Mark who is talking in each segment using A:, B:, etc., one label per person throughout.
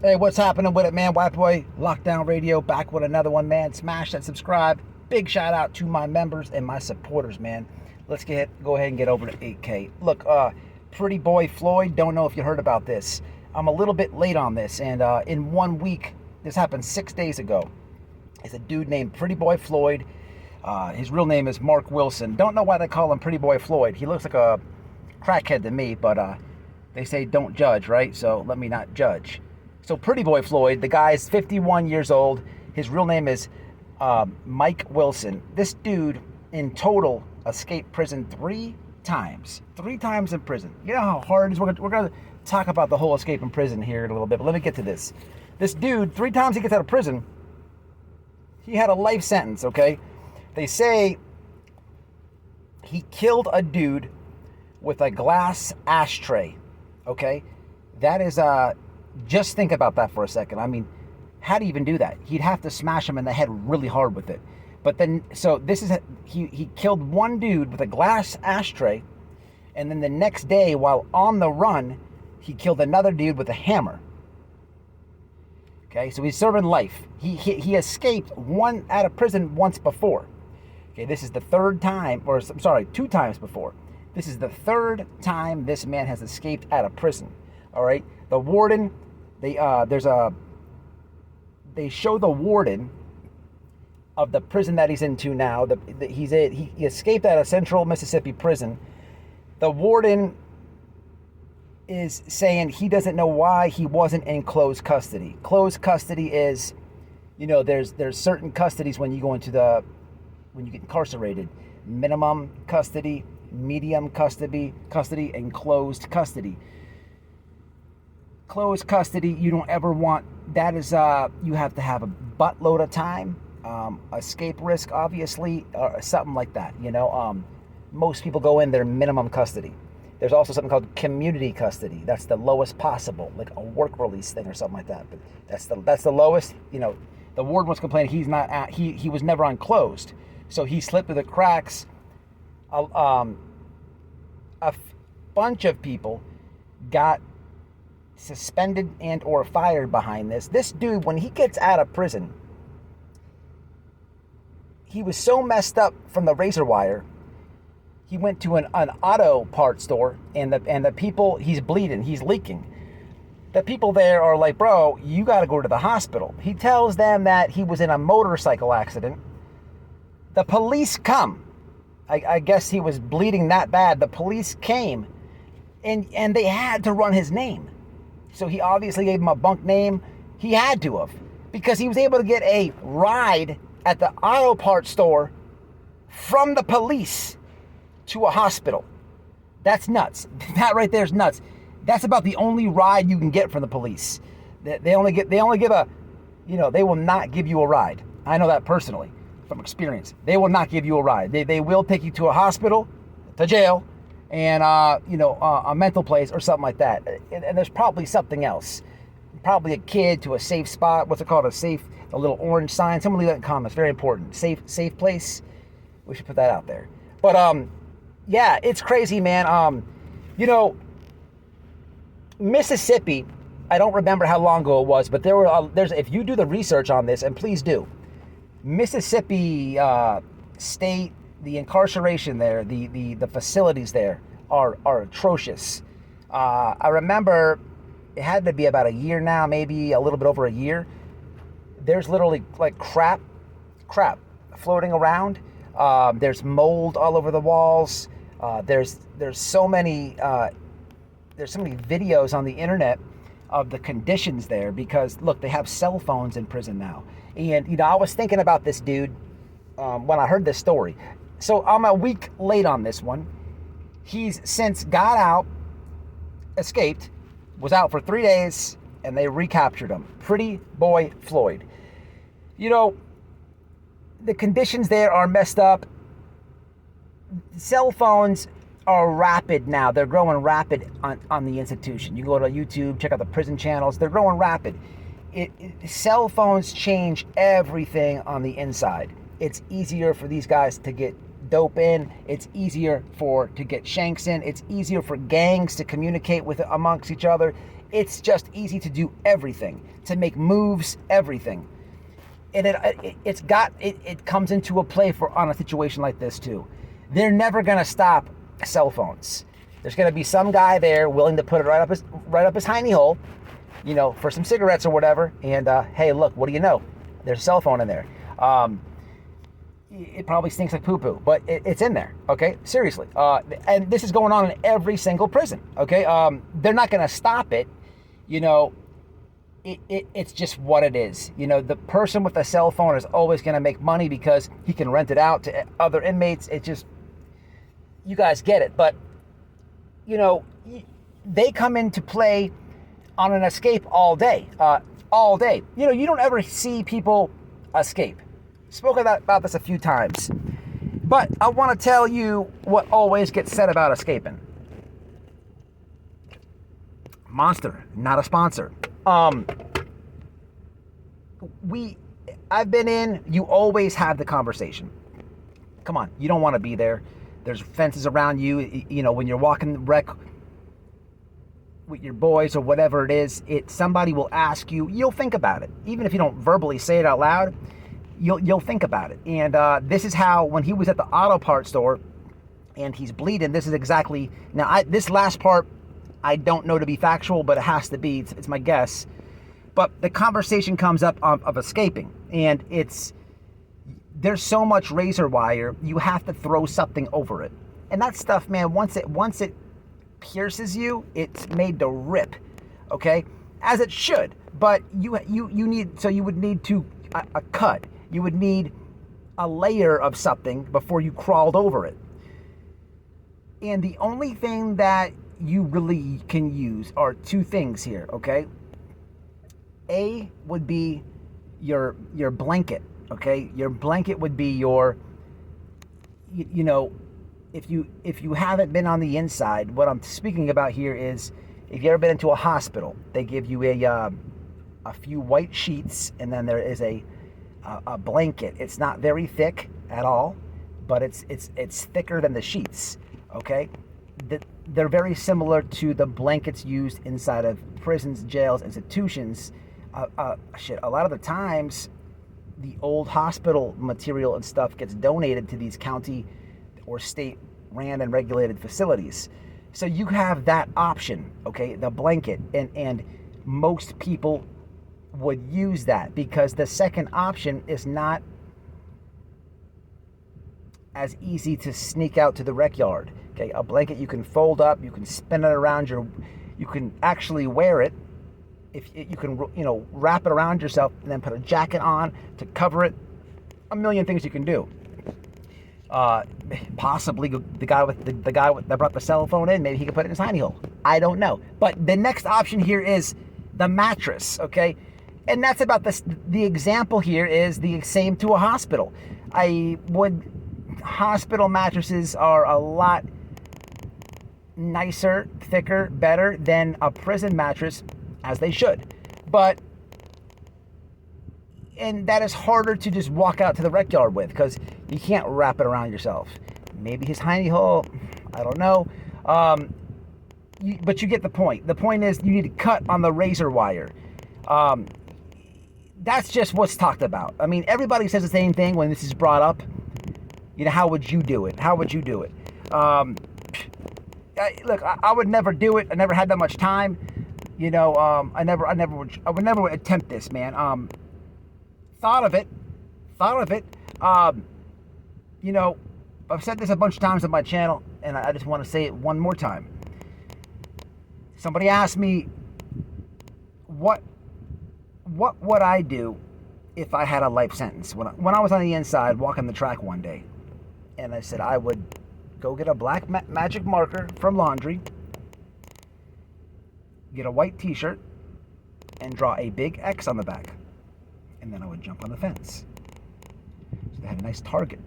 A: Hey, what's happening with it, man? White Boy Lockdown Radio back with another one, man. Smash that subscribe. Big shout out to my members and my supporters, man. Let's go ahead and get over to 8K. Look, Pretty Boy Floyd, don't know if you heard about this. I'm a little bit late on this, and in 1 week, this happened 6 days ago. It's a dude named Pretty Boy Floyd. His real name is Mark Wilson. Don't know why they call him Pretty Boy Floyd. He looks like a crackhead to me, but they say don't judge, right? So let me not judge. So Pretty Boy Floyd, the guy's 51 years old. His real name is Mike Wilson. This dude, in total, escaped prison 3 times. 3 times in prison. You know how hard it is? We're going to talk about the whole escape in prison here in a little bit, but let me get to this. This dude, 3 times he gets out of prison, he had a life sentence, okay? They say he killed a dude with a glass ashtray, okay? That is, just think about that for a second. I mean, how do you even do that? He'd have to smash him in the head really hard with it. But then, so this is, he killed one dude with a glass ashtray, and then the next day, while on the run, he killed another dude with a hammer. Okay, so he's serving life. He escaped out of prison once before. Okay, this is the 3rd time, or I'm sorry, 2 times before. This is the 3rd time this man has escaped out of prison. All right, the warden, they show the warden of the prison that he's into now. He escaped out of Central Mississippi prison. The warden is saying he doesn't know why he wasn't in closed custody. Closed custody is, you know, there's certain custodies when you get incarcerated. Minimum custody, medium custody, and closed custody. Closed custody, you don't ever want, that is, you have to have a buttload of time, escape risk, obviously, or something like that, you know. Most people go in their minimum custody. There's also something called community custody. That's the lowest possible, like a work release thing or something like that. But that's the lowest. You know, the warden was complaining he was never on closed, so he slipped through the cracks. A bunch of people got suspended and or fired behind this. This dude, when he gets out of prison, he was so messed up from the razor wire. He went to an auto part store, and the people, he's bleeding, he's leaking. The people there are like, bro, you got to go to the hospital. He tells them that he was in a motorcycle accident. The police come. I guess he was bleeding that bad. The police came, and they had to run his name. So he obviously gave him a bunk name. He had to have, because he was able to get a ride at the auto parts store from the police to a hospital. That's nuts. That right there is nuts. That's about the only ride you can get from the police. They only give a, you know, they will not give you a ride. I know that personally from experience. They will not give you a ride. They will take you to a hospital, to jail, and a mental place or something like that. And there's probably something else. Probably a kid to a safe spot. What's it called? A little orange sign. Someone leave that in comments. Very important. Safe place. We should put that out there. But yeah, it's crazy, man. Mississippi, I don't remember how long ago it was, but there's if you do the research on this, and please do, Mississippi state, the incarceration there, the facilities there are atrocious. I remember it had to be about a year now, maybe a little bit over a year. There's literally like crap floating around. There's mold all over the walls. There's so many videos on the internet of the conditions there, because look, they have cell phones in prison now. And I was thinking about this dude when I heard this story. So I'm a week late on this one. He's since got out, escaped, was out for 3 days, and they recaptured him. Pretty Boy Floyd. The conditions there are messed up. Cell phones are rapid now. They're growing rapid on the institution. You go to YouTube, check out the prison channels. They're growing rapid. Cell phones change everything on the inside. It's easier for these guys to get dope in. It's easier to get shanks in. It's easier for gangs to communicate with amongst each other. It's just easy to do everything, to make moves, everything. And it comes into a play for on a situation like this too. They're never gonna stop cell phones. There's gonna be some guy there willing to put it right up his hiney hole, for some cigarettes or whatever. And hey, look, what do you know? There's a cell phone in there. It probably stinks like poo-poo, but it's in there, okay? Seriously. And this is going on in every single prison, okay? They're not going to stop it. It's just what it is. The person with a cell phone is always going to make money because he can rent it out to other inmates. It's just, you guys get it. But, they come into play on an escape all day. All day. You don't ever see people escape. Spoke about this a few times. But I want to tell you what always gets said about escaping. Monster, not a sponsor. I've been in, you always have the conversation. Come on, you don't want to be there. There's fences around you. When you're walking the wreck with your boys or whatever it is, somebody will ask you, you'll think about it. Even if you don't verbally say it out loud, you'll think about it. And this is how, when he was at the auto parts store and he's bleeding, this is exactly, now this last part, I don't know to be factual, but it has to be, it's my guess. But the conversation comes up of escaping, and there's so much razor wire, you have to throw something over it. And that stuff, man, once it pierces you, it's made to rip, okay? As it should, but you would need a cut. You would need a layer of something before you crawled over it. And the only thing that you really can use are two things here, okay? A would be your blanket, okay? Your blanket would be your, if you haven't been on the inside, what I'm speaking about here is, if you ever been into a hospital, they give you a few white sheets, and then there is a blanket. It's not very thick at all, but it's thicker than the sheets, okay? They're very similar to the blankets used inside of prisons, jails, institutions. A lot of the times, the old hospital material and stuff gets donated to these county or state ran and regulated facilities. So you have that option, okay, the blanket, and most people would use that because the second option is not as easy to sneak out to the rec yard. Okay, a blanket you can fold up, you can spin it around you can actually wear it. If you can, wrap it around yourself and then put a jacket on to cover it. A million things you can do. Possibly the guy that brought the cell phone in, maybe he could put it in his tiny hole. I don't know. But the next option here is the mattress, okay? And that's about the example here is the same to a hospital. Hospital mattresses are a lot nicer, thicker, better than a prison mattress, as they should. And that is harder to just walk out to the rec yard with because you can't wrap it around yourself. Maybe his tiny hole, I don't know. But you get the point. The point is you need to cut on the razor wire. That's just what's talked about. I mean, everybody says the same thing when this is brought up. How would you do it? How would you do it? Look, I would never do it. I never had that much time. I would never attempt this, man. Thought of it. I've said this a bunch of times on my channel, and I just want to say it one more time. Somebody asked me, what would I do if I had a life sentence? When I was on the inside walking the track one day, and I said I would go get a black magic marker from laundry, get a white t-shirt, and draw a big X on the back. And then I would jump on the fence. So they had a nice target.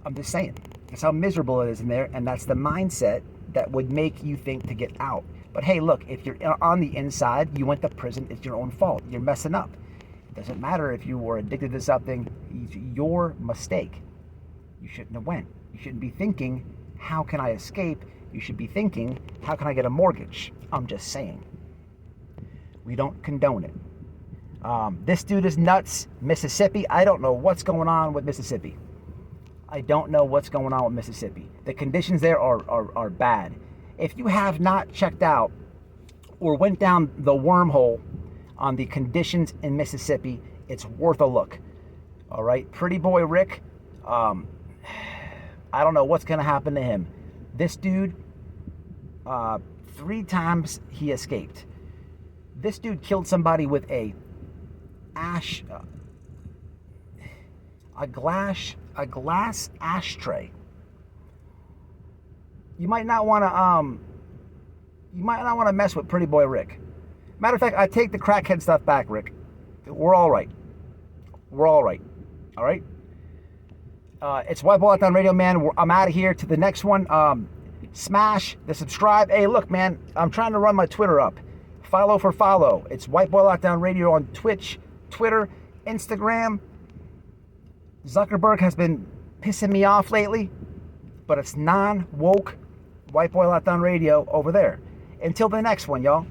A: I'm just saying. That's how miserable it is in there, and that's the mindset that would make you think to get out. But hey, look, if you're on the inside, you went to prison, it's your own fault. You're messing up. It doesn't matter if you were addicted to something. It's your mistake. You shouldn't have went. You shouldn't be thinking, how can I escape? you should be thinking, how can I get a mortgage? I'm just saying. We don't condone it. This dude is nuts. Mississippi, I don't know what's going on with Mississippi. I don't know what's going on with Mississippi. The conditions there are bad. If you have not checked out or went down the wormhole on the conditions in Mississippi, it's worth a look. All right, Pretty Boy Rick, I don't know what's going to happen to him. This dude, 3 times he escaped. This dude killed somebody with a glass ashtray. You might not want to mess with Pretty Boy Rick. Matter of fact, I take the crackhead stuff back, Rick. We're all right. We're all right. All right. It's White Boy Lockdown Radio, man. I'm out of here. To the next one. Smash the subscribe. Hey, look, man. I'm trying to run my Twitter up. Follow for follow. It's White Boy Lockdown Radio on Twitch, Twitter, Instagram. Zuckerberg has been pissing me off lately, but it's non-woke White Boy Lockdown Radio over there. Until the next one, y'all.